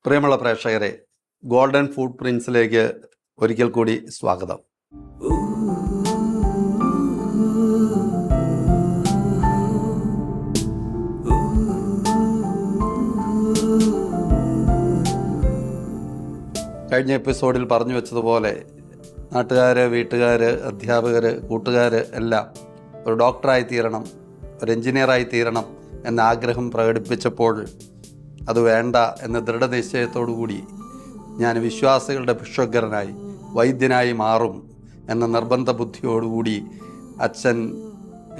പ്രിയമുള്ള പ്രേക്ഷകരെ, ഗോൾഡൻ ഫുട് പ്രിൻസിലേക്ക് ഒരിക്കൽ കൂടി സ്വാഗതം. കഴിഞ്ഞ എപ്പിസോഡിൽ പറഞ്ഞു വെച്ചതുപോലെ നാട്ടുകാർ, വീട്ടുകാർ, അധ്യാപകർ, കൂട്ടുകാർ എല്ലാം ഒരു ഡോക്ടറായി തീരണം, ഒരു എൻജിനീയറായി തീരണം എന്ന ആഗ്രഹം പ്രകടിപ്പിച്ചപ്പോൾ അത് വേണ്ട എന്ന ദൃഢനിശ്ചയത്തോടു കൂടി ഞാൻ വിശ്വാസികളുടെ ഭിക്ഷുക്കരനായി വൈദ്യനായി മാറും എന്ന നിർബന്ധ ബുദ്ധിയോടുകൂടി അച്ഛൻ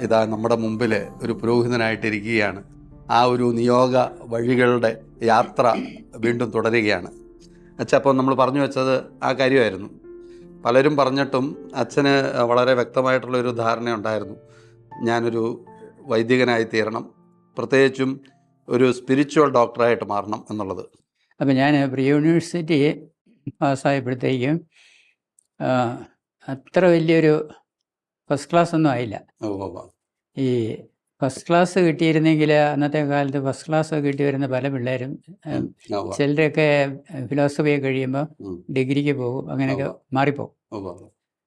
ഇതാ നമ്മുടെ മുമ്പിൽ ഒരു പുരോഹിതനായിട്ടിരിക്കുകയാണ്. ആ ഒരു നിയോഗ വഴികളുടെ യാത്ര വീണ്ടും തുടരുകയാണ്. അച്ഛൻ അപ്പോൾ നമ്മൾ പറഞ്ഞു വെച്ചത് ആ കാര്യമായിരുന്നു. പലരും പറഞ്ഞിട്ടും അച്ഛന് വളരെ വ്യക്തമായിട്ടുള്ളൊരു ധാരണയുണ്ടായിരുന്നു, ഞാനൊരു വൈദികനായി തീരണം, പ്രത്യേകിച്ചും ഒരു സ്പിരിച്വൽ ഡോക്ടറായിട്ട് മാറണം എന്നുള്ളത്. അപ്പം ഞാൻ പ്രീ യൂണിവേഴ്സിറ്റി പാസ്സായപ്പോഴത്തേക്കും അത്ര വലിയൊരു ഫസ്റ്റ് ക്ലാസ് ഒന്നും ആയില്ല. ഈ ഫസ്റ്റ് ക്ലാസ് കിട്ടിയിരുന്നെങ്കിൽ അന്നത്തെ കാലത്ത് ഫസ്റ്റ് ക്ലാസ് കിട്ടി വരുന്ന പല പിള്ളേരും ചിലരൊക്കെ ഫിലോസഫിയൊക്കെ കഴിയുമ്പോൾ ഡിഗ്രിക്ക് പോകും, അങ്ങനെയൊക്കെ മാറിപ്പോകും.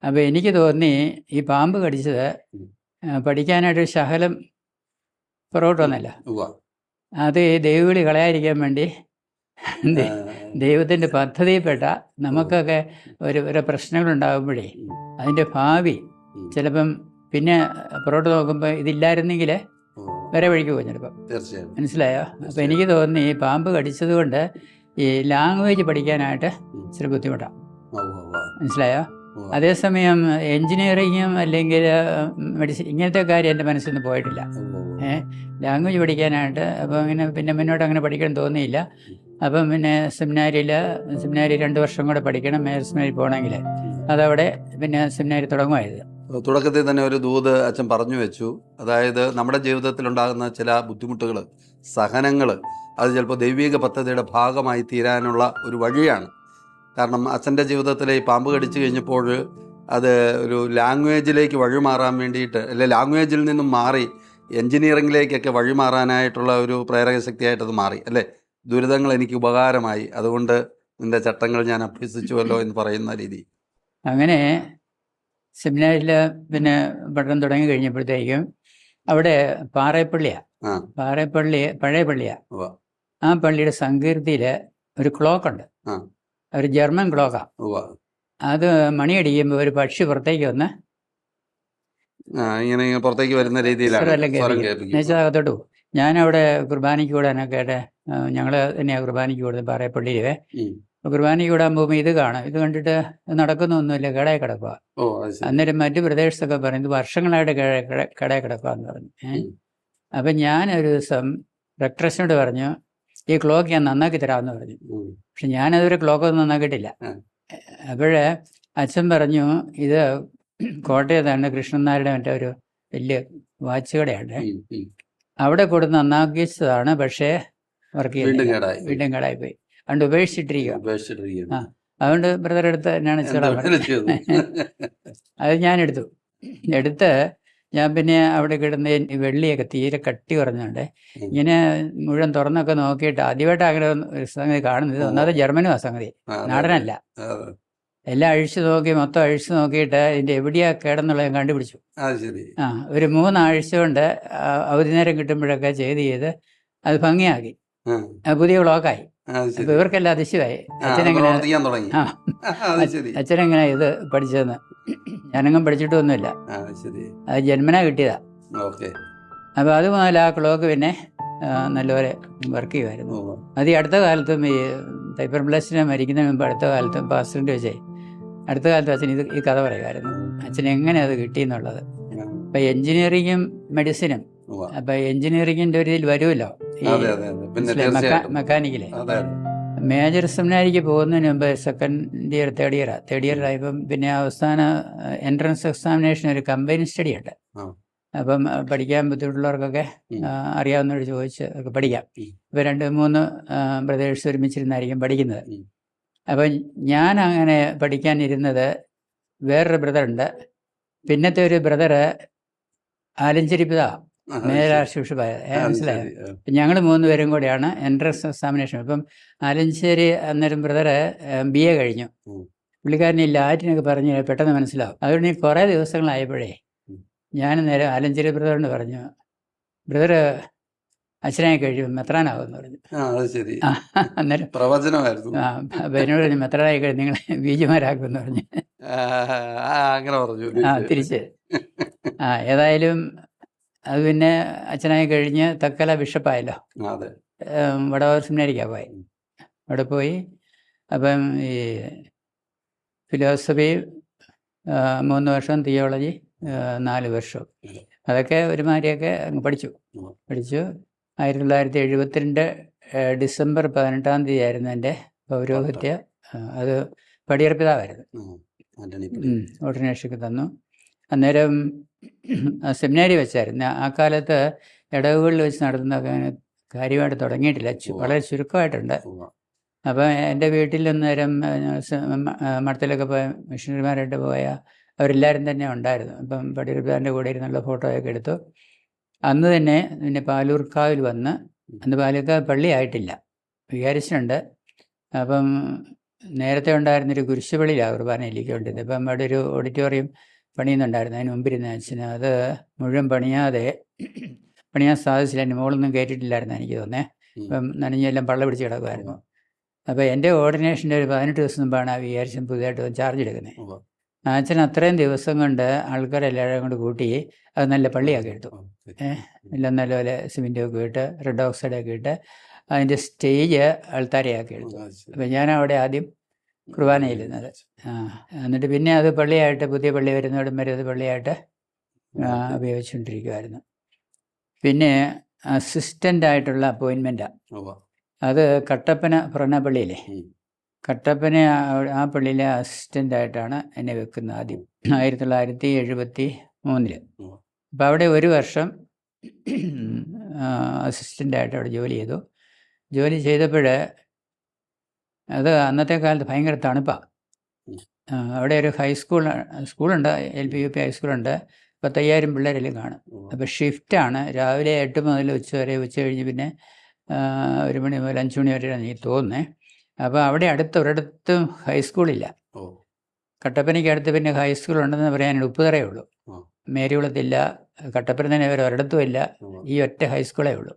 അപ്പോൾ എനിക്ക് തോന്നി ഈ പാമ്പ് കടിച്ചത് പഠിക്കാനായിട്ട് ശകലം പുറകോട്ട് വന്നല്ല, അത് ദൈവവിളി കളയാതിരിക്കാൻ വേണ്ടി ദൈവത്തിൻ്റെ പദ്ധതിയിൽപ്പെട്ട നമുക്കൊക്കെ ഒരു പ്രശ്നങ്ങളുണ്ടാകുമ്പോഴേ അതിൻ്റെ ഭാവി ചിലപ്പം പിന്നെ പുറകോട്ട് നോക്കുമ്പോൾ ഇതില്ലായിരുന്നെങ്കിൽ വരെ വഴിക്ക് പോകും ചിലപ്പം. മനസ്സിലായോ? അപ്പം എനിക്ക് തോന്നി ഈ പാമ്പ് കടിച്ചത് കൊണ്ട് ഈ ലാംഗ്വേജ് പഠിക്കാനായിട്ട് ഇച്ചിരി ബുദ്ധിമുട്ടാണ്. മനസ്സിലായോ? അതേസമയം എൻജിനീയറിങ്ങും അല്ലെങ്കിൽ മെഡിസിൻ ഇങ്ങനത്തെ കാര്യം എൻ്റെ മനസ്സിൽ നിന്ന് പോയിട്ടില്ല. ലാംഗ്വേജ് പഠിക്കാനായിട്ട് അപ്പം അങ്ങനെ പിന്നെ മുന്നോട്ട് അങ്ങനെ പഠിക്കാൻ തോന്നിയില്ല. അപ്പം പിന്നെ സെമിനാരി 2 വർഷം കൂടെ പഠിക്കണം, മേജർ സെമിനാരി പോകണമെങ്കിൽ. അതവിടെ പിന്നെ സെമിനാരി തുടങ്ങുമായിരുന്നു. തുടക്കത്തിൽ തന്നെ ഒരു ദൂത് അച്ഛൻ പറഞ്ഞു വെച്ചു. അതായത് നമ്മുടെ ജീവിതത്തിലുണ്ടാകുന്ന ചില ബുദ്ധിമുട്ടുകൾ, സഹനങ്ങൾ, അത് ചിലപ്പോൾ ദൈവിക പദ്ധതിയുടെ ഭാഗമായി തീരാനുള്ള ഒരു വഴിയാണ്. കാരണം അച്ഛൻ്റെ ജീവിതത്തിൽ ഈ പാമ്പ് കടിച്ചു കഴിഞ്ഞപ്പോൾ അത് ഒരു ലാംഗ്വേജിലേക്ക് വഴിമാറാൻ വേണ്ടിയിട്ട്, അല്ലെ ലാംഗ്വേജിൽ നിന്നും മാറി എൻജിനീയറിങ്ങിലേക്കൊക്കെ വഴിമാറാനായിട്ടുള്ള ഒരു പ്രേരക ശക്തിയായിട്ടത് മാറി, അല്ലേ? ദുരിതങ്ങൾ എനിക്ക് ഉപകാരമായി, അതുകൊണ്ട് നിൻ്റെ ചട്ടങ്ങൾ ഞാൻ അഭ്യസിച്ചുവല്ലോ എന്ന് പറയുന്ന രീതി. അങ്ങനെ സെമിനാരിൽ പിന്നെ പഠനം തുടങ്ങി കഴിഞ്ഞപ്പോഴത്തേക്കും അവിടെ പാറേപ്പള്ളിയാണ്, പഴയ പള്ളിയാണ്. ആ പള്ളിയുടെ സങ്കീർത്തിയിൽ ഒരു ക്ലോക്കുണ്ട്, ഒരു ജർമ്മൻ ക്ലോക്കാണ്. അത് മണിയടിക്കുമ്പോൾ ഒരു പക്ഷി പുറത്തേക്ക് വന്ന് പുറത്തേക്ക് വരുന്ന രീതിയിലാണ് അകത്തോട്ട് പോകും. ഞാനവിടെ കുർബാനയ്ക്ക് കൂടാനൊക്കെ ആയിട്ട് ഞങ്ങൾ തന്നെയാണ് കുർബാനയ്ക്ക് കൂടുന്നത് പാറേപ്പള്ളിയിലെ. കുർബാനയ്ക്ക് കൂടാൻ പോകുമ്പോൾ ഇത് കാണാം, ഇത് കണ്ടിട്ട് നടക്കുന്നൊന്നുമില്ല, കടയിൽ കിടക്കുക. അന്നേരം മറ്റു പ്രദേശത്തൊക്കെ പറയുന്നത് വർഷങ്ങളായിട്ട് കടയിൽ കിടക്കുക എന്ന് പറഞ്ഞു. അപ്പം ഞാനൊരു ദിവസം റെക്ട്രസിനോട് പറഞ്ഞു, ഈ ക്ലോക്ക് ഞാൻ നന്നാക്കി തരാമെന്ന് പറഞ്ഞു. പക്ഷെ ഞാനതൊരു ക്ലോക്കൊന്നും നന്നാക്കിയിട്ടില്ല. അപ്പോഴേ അച്ഛൻ പറഞ്ഞു, ഇത് കോട്ടയത്താണ് കൃഷ്ണനാരുടെ മറ്റേ ഒരു വലിയ വാച്ച് കടയുണ്ട്, അവിടെ കൊടുത്ത് നന്നാക്കിച്ചതാണ്. പക്ഷേ വർക്ക് ചെയ്യുന്നത് വീണ്ടും കേടായിപ്പോയി, അതുകൊണ്ട് ഉപേക്ഷിച്ചിട്ടിരിക്കുക. അതുകൊണ്ട് ബ്രദർ എടുത്ത് എന്നാണ് അത് ഞാൻ എടുത്ത് ഞാൻ പിന്നെ അവിടെ കിടന്ന് വെള്ളിയൊക്കെ തീരെ കട്ടി കുറഞ്ഞുണ്ട്. ഇങ്ങനെ മുഴുവൻ തുറന്നൊക്കെ നോക്കിയിട്ട് ആദ്യമായിട്ട് അങ്ങനെ ഒരു സംഗതി കാണുന്നത്. ഒന്നാമത് ജർമ്മനും ആ സംഗതി, നാടനല്ല. എല്ലാം മൊത്തം അഴിച്ചു നോക്കിയിട്ട് ഇതിൻ്റെ എവിടെയാ കേടെന്നുള്ളത് ഞാൻ കണ്ടുപിടിച്ചു. ഒരു 3 ആഴ്ച കൊണ്ട് അവധി നേരം കിട്ടുമ്പോഴൊക്കെ ചെയ്ത് അത് ഭംഗിയാക്കി, പുതിയ ക്ലോക്കായി. അപ്പൊ ഇവർക്കെല്ലാം അതിശയമായി, അച്ഛനെങ്ങനെ ഇത് പഠിച്ചതെന്ന്. ഞാനങ്ങും പഠിച്ചിട്ടൊന്നുമില്ല, അത് ജന്മനാ കിട്ടിയതാ. അപ്പൊ അത് മുതൽ ആ ക്ലോക്ക് പിന്നെ നല്ലപോലെ വർക്ക് ചെയ്യുമായിരുന്നു. അത് ഈ അടുത്ത കാലത്തും ഈ തൈപ്പർ ബ്ലസ്സിനെ മരിക്കുന്നതിന് മുമ്പ് അടുത്ത കാലത്തും പാസ്റ്ററിൻ്റെ വെച്ചേ അടുത്ത കാലത്തും അച്ഛൻ ഈ കഥ പറയുമായിരുന്നു, അച്ഛൻ എങ്ങനെ അത് കിട്ടിയെന്നുള്ളത്. അപ്പൊ എൻജിനീയറിങ്ങും മെഡിസിനും, അപ്പൊ എൻജിനീയറിങ്ങിന്റെ ഒരു ഇതിൽ വരുമല്ലോ മെക്കാനിക്കല്. മേജർ സെമിനാരിക്ക് പോകുന്നതിന് മുമ്പ് സെക്കൻഡ് ഇയർ തേർഡ് ഇയർ ആയപ്പം പിന്നെ അവസാന എൻട്രൻസ് എക്സാമിനേഷൻ ഒരു കമ്പൈൻ സ്റ്റഡി ഉണ്ട്. അപ്പം പഠിക്കാൻ ബുദ്ധിമുട്ടുള്ളവർക്കൊക്കെ അറിയാവുന്നവർ ചോദിച്ച് ഒക്കെ പഠിക്കാം. ഇപ്പം 2-3 ബ്രദേഴ്സ് ഒരുമിച്ചിരുന്നായിരിക്കും പഠിക്കുന്നത്. അപ്പം ഞാൻ അങ്ങനെ പഠിക്കാനിരുന്നത്, വേറൊരു ബ്രദറുണ്ട്, പിന്നത്തെ ഒരു ബ്രദറ് ആലഞ്ചേരി പിതാ മേജർ ആർച്ച് ബിഷപ്പായത്. മനസ്സിലായോ? ഞങ്ങൾ 3 പേരും കൂടെയാണ് എൻട്രൻസ് എക്സാമിനേഷൻ. ഇപ്പം ആലഞ്ചേരി അന്നേരം ബ്രദറ് BA കഴിഞ്ഞു. പുള്ളിക്കാരന് ഈ ലാറ്റിനൊക്കെ പറഞ്ഞ് പെട്ടെന്ന് മനസ്സിലാവും. അതുകൊണ്ട് ഈ കുറേ ദിവസങ്ങളായപ്പോഴേ ഞാൻ നേരെ ആലഞ്ചേരി ബ്രദറിനോട് പറഞ്ഞു, ബ്രദറ് അച്ഛനായി കഴിയും മെത്രാനാകുമെന്ന് പറഞ്ഞു. അന്നേരം പ്രവചനമായിരുന്നു. അപ്പം എന്നോട് പറഞ്ഞു, മെത്രാനായി കഴിഞ്ഞ് നിങ്ങൾ ബീജിമാരാക്കുമെന്ന് പറഞ്ഞു. അങ്ങനെ പറഞ്ഞു. തിരിച്ച് ഏതായാലും അത് പിന്നെ അച്ഛനായി കഴിഞ്ഞ് തക്കല ബിഷപ്പായല്ലോ. വടവൂർ സെമിനാരിക്കാണ് പോയി. അവിടെ പോയി അപ്പം ഈ ഫിലോസഫി 3 വർഷം, തിയോളജി 4 വർഷം, അതൊക്കെ ഒരുമാതിരിയൊക്കെ അങ്ങ് പഠിച്ചു. 1972 ഡിസംബർ 18-ാം തീയതി ആയിരുന്നു എൻ്റെ പൗരോഹിത്യ. അത് പടിയർപ്പിതാവായിരുന്നു. ഓർഡിനേഷനൊക്കെ തന്നു. അന്നേരം സെമിനാരി വെച്ചായിരുന്നു. ആ കാലത്ത് ഇടവുകളിൽ വെച്ച് നടത്തുന്ന കാര്യമായിട്ട് തുടങ്ങിയിട്ടില്ല, വളരെ ചുരുക്കമായിട്ടുണ്ട്. അപ്പം എൻ്റെ വീട്ടിൽ അന്നേരം മഠത്തിലൊക്കെ പോയ മിഷണറിമാരായിട്ട് പോയ അവരെല്ലാവരും തന്നെ ഉണ്ടായിരുന്നു. അപ്പം പടിയർപ്പിതാവിൻ്റെ കൂടെ ഇരുന്നുള്ള ഫോട്ടോയൊക്കെ എടുത്തു. അന്ന് തന്നെ പിന്നെ പാലൂർക്കാവിൽ വന്ന്, അന്ന് പാലൂർക്കാവ് പള്ളി ആയിട്ടില്ല, വികാരിച്ചിട്ടുണ്ട്. അപ്പം നേരത്തെ ഉണ്ടായിരുന്നൊരു കുരിശുപള്ളിയിലാണ് കുർബാനയിലേക്ക് കൊണ്ടിരുന്നത്. അപ്പം അവിടെ ഒരു ഓഡിറ്റോറിയം പണിയുന്നുണ്ടായിരുന്നു. അതിന് മുമ്പിരുന്ന അച്ഛന് അത് മുഴുവൻ പണിയാൻ സാധിച്ചില്ല. എൻ്റെ മോളൊന്നും കയറ്റിയിട്ടില്ലായിരുന്നു എനിക്ക് തോന്നേ. അപ്പം നനഞ്ഞെല്ലാം പള്ള പിടിച്ച് കിടക്കുമായിരുന്നു. അപ്പോൾ എൻ്റെ ഓർഡിനേഷൻ്റെ ഒരു 18 ദിവസം മുമ്പാണ് ആ വികാരിച്ചൻ പുതിയതായിട്ട് ചാർജ് എടുക്കുന്നത്. ആ അച്ഛൻ അത്രയും ദിവസം കൊണ്ട് ആൾക്കാരെല്ലാവരും കൊണ്ട് കൂട്ടി അത് നല്ല പള്ളിയാക്കി എടുത്തു. എല്ലാം നല്ലപോലെ സിമെൻറ്റൊക്കെ ഇട്ട് റെഡ് ഓക്സൈഡൊക്കെ ഇട്ട് അതിൻ്റെ സ്റ്റേജ് ആൾത്താരയാക്കി എടുത്തു. അപ്പം ഞാൻ അവിടെ ആദ്യം കുർബാനയിലിരുന്നത്. എന്നിട്ട് പിന്നെ അത് പള്ളിയായിട്ട്, പുതിയ പള്ളി വരുന്നവിടം വരെ അത് പള്ളിയായിട്ട് ഉപയോഗിച്ചുകൊണ്ടിരിക്കുമായിരുന്നു. പിന്നെ അസിസ്റ്റൻ്റായിട്ടുള്ള അപ്പോയിൻമെൻറ്റാണ്. അത് കട്ടപ്പന ഭരണപള്ളിയിലെ കട്ടപ്പന ആ പള്ളിയിലെ അസിസ്റ്റൻ്റായിട്ടാണ് എന്നെ വെക്കുന്നത് ആദ്യം 1973. അപ്പം അവിടെ 1 വർഷം അസിസ്റ്റൻ്റായിട്ട് അവിടെ ജോലി ചെയ്തു. ജോലി ചെയ്തപ്പോൾ അത് അന്നത്തെ കാലത്ത് ഭയങ്കര തണുപ്പാണ്. അവിടെ ഒരു സ്കൂളുണ്ട്, LP UP ഹൈസ്കൂളുണ്ട്. 10,000 പിള്ളേരെല്ലാം കാണും. അപ്പോൾ ഷിഫ്റ്റാണ്, രാവിലെ 8 മുതൽ ഉച്ച വരെ, ഉച്ച കഴിഞ്ഞ് പിന്നെ 1 മണി മുതൽ 5 മണി വരെയാണ് എനിക്ക് തോന്നുന്നത്. അപ്പോൾ അവിടെ ഒരിടത്തും ഹൈസ്കൂളില്ല. കട്ടപ്പനയ്ക്ക് അടുത്ത് പിന്നെ ഹൈസ്കൂളുണ്ടെന്ന് പറയാൻ ഉപ്പുതറയേ ഉള്ളൂ. മേരികുളത്തില്ല, കട്ടപ്പന തന്നെ വേറെ ഒരിടത്തും ഇല്ല, ഈ ഒറ്റ ഹൈസ്കൂളേ ഉള്ളൂ.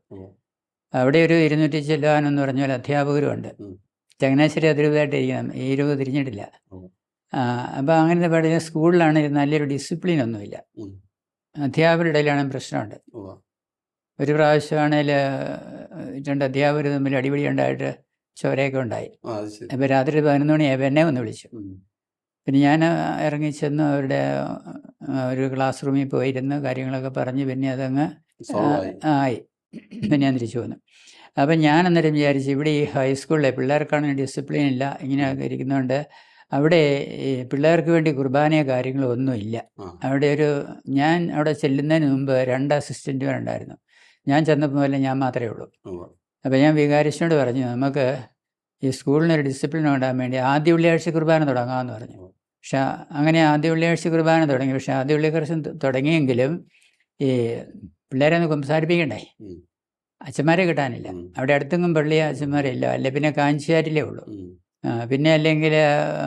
അവിടെ ഒരു 200 ചെല്ലാനെന്ന് പറഞ്ഞാൽ അധ്യാപകരുമുണ്ട്. ചങ്ങനാശ്ശേരി അതിരൂപതായിട്ട് ഇരിക്കണം, ഈ രൂപ തിരിഞ്ഞിട്ടില്ല. അപ്പോൾ അങ്ങനത്തെ പഠിച്ച സ്കൂളിലാണ് നല്ലൊരു ഡിസിപ്ലിൻ ഒന്നുമില്ല. അധ്യാപകരുടെ ഇടയിലാണ് പ്രശ്നമുണ്ട്. ഒരു പ്രാവശ്യമാണെങ്കിൽ 2 അധ്യാപകർ തമ്മിൽ അടിപിടി ഉണ്ടായിട്ട് ചോരയൊക്കെ ഉണ്ടായി. അപ്പോൾ രാത്രി 11 മണിയായപ്പോൾ എന്നെ ഒന്ന് വിളിച്ചു. പിന്നെ ഞാൻ ഇറങ്ങി ചെന്ന് അവരുടെ ഒരു ക്ലാസ് റൂമിൽ പോയിരുന്ന് കാര്യങ്ങളൊക്കെ പറഞ്ഞ് പിന്നെ അതങ്ങ് ആയി. പിന്നെ ഞാൻ തിരിച്ചു വന്നു. അപ്പം ഞാൻ അന്നേരം വിചാരിച്ചു, ഇവിടെ ഈ ഹൈസ്കൂളിലെ പിള്ളേർക്കാണെങ്കിൽ ഡിസിപ്ലിൻ ഇല്ല, ഇങ്ങനെയൊക്കെ ഇരിക്കുന്നതുകൊണ്ട് അവിടെ ഈ പിള്ളേർക്ക് വേണ്ടി കുർബാനയോ കാര്യങ്ങളോ ഒന്നുമില്ല. അവിടെ ഞാൻ അവിടെ ചെല്ലുന്നതിന് മുമ്പ് 2 അസിസ്റ്റൻറ്റുമാരുണ്ടായിരുന്നു. ഞാൻ ചെന്നപ്പോൾ പോലെ ഞാൻ മാത്രമേ ഉള്ളൂ. അപ്പോൾ ഞാൻ വികാരിച്ചിനോട് പറഞ്ഞു, നമുക്ക് ഈ സ്കൂളിനൊരു ഡിസിപ്ലിൻ ഉണ്ടാകാൻ വേണ്ടി ആദ്യ വെള്ളിയാഴ്ച കുർബാന തുടങ്ങാമെന്ന് പറഞ്ഞു. പക്ഷെ അങ്ങനെ ആദ്യ വെള്ളിയാഴ്ച കുർബാന തുടങ്ങി. പക്ഷെ ആദ്യ വെള്ളിയാഴ്ച തുടങ്ങിയെങ്കിലും ഈ പിള്ളേരെ ഒന്ന് സംസാരിപ്പിക്കണ്ടേ, അച്ഛന്മാരെ കിട്ടാനില്ല. അവിടെ അടുത്തെങ്ങും പള്ളി അച്ഛന്മാരില്ല, അല്ലെ പിന്നെ കാഞ്ചിയാറ്റിലേ ഉള്ളൂ, പിന്നെ അല്ലെങ്കിൽ